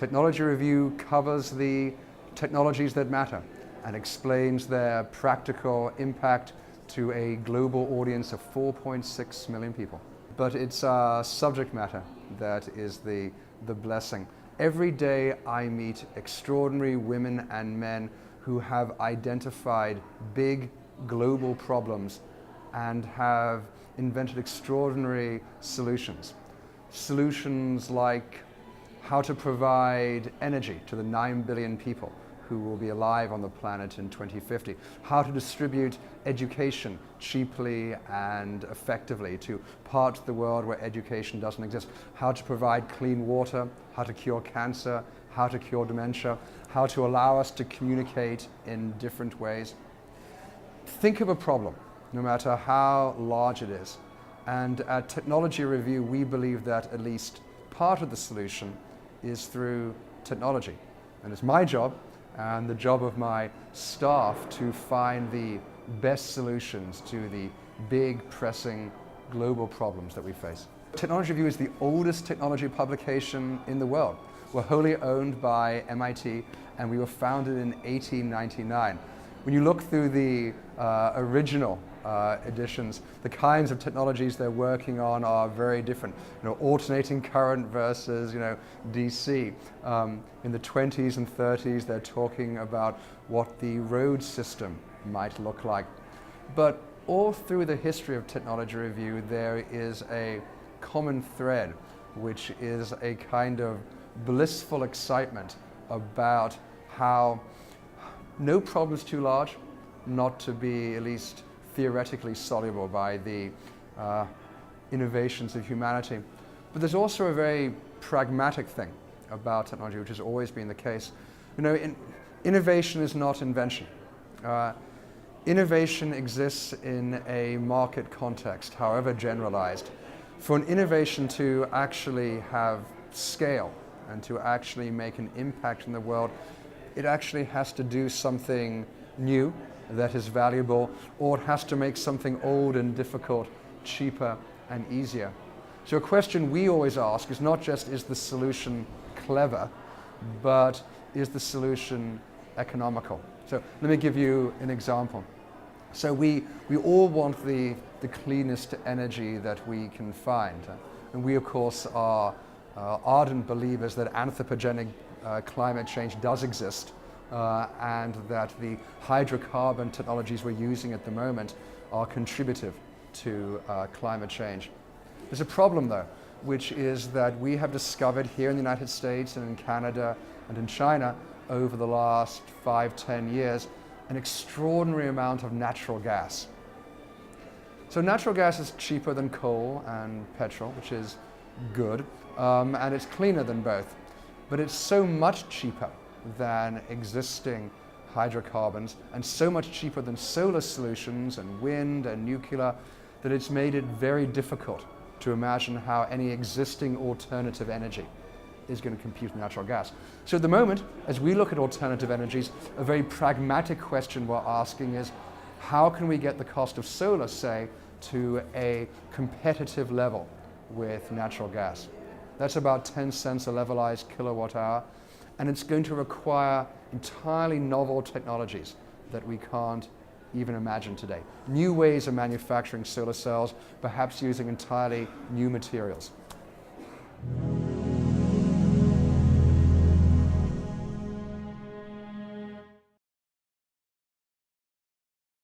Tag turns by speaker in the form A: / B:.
A: Technology Review covers the technologies that matter and explains their practical impact to a global audience of 4.6 million people. But it's our subject matter that is the blessing. Every day I meet extraordinary women and men who have identified big global problems and have invented extraordinary solutions. Solutions like how to provide energy to the 9 billion people who will be alive on the planet in 2050, how to distribute education cheaply and effectively to parts of the world where education doesn't exist, how to provide clean water, how to cure cancer, how to cure dementia, how to allow us to communicate in different ways. Think of a problem, no matter how large it is. And at Technology Review, we believe that at least part of the solution is through technology. And it's my job and the job of my staff to find the best solutions to the big, pressing global problems that we face. Technology Review is the oldest technology publication in the world. We're wholly owned by MIT, and we were founded in 1899. When you look through the original editions, the kinds of technologies they're working on are very different. Alternating current versus, DC. In the 20s and 30s, they're talking about what the road system might look like. But all through the history of Technology Review, there is a common thread, which is a kind of blissful excitement about how no problem is too large not to be at least theoretically soluble by the innovations of humanity. But there's also a very pragmatic thing about technology, which has always been the case. Innovation is not invention. Innovation exists in a market context, however generalized. For an innovation to actually have scale and to actually make an impact in the world, it actually has to do something new that is valuable, or it has to make something old and difficult cheaper and easier. So a question we always ask is not just, is the solution clever, but is the solution economical? So let me give you an example. So we all want the cleanest energy that we can find. And we, of course, are ardent believers that anthropogenic climate change does exist, and that the hydrocarbon technologies we're using at the moment are contributive to climate change. There's a problem, though, which is that we have discovered here in the United States and in Canada and in China over the last 5-10 years an extraordinary amount of natural gas. So natural gas is cheaper than coal and petrol, which is good, and it's cleaner than both. But it's so much cheaper than existing hydrocarbons and so much cheaper than solar solutions and wind and nuclear that it's made it very difficult to imagine how any existing alternative energy is going to compete with natural gas. So at the moment, as we look at alternative energies, a very pragmatic question we're asking is, how can we get the cost of solar, say, to a competitive level with natural gas? That's about 10 cents a levelized kilowatt hour, and it's going to require entirely novel technologies that we can't even imagine today. New ways of manufacturing solar cells, perhaps using entirely new materials.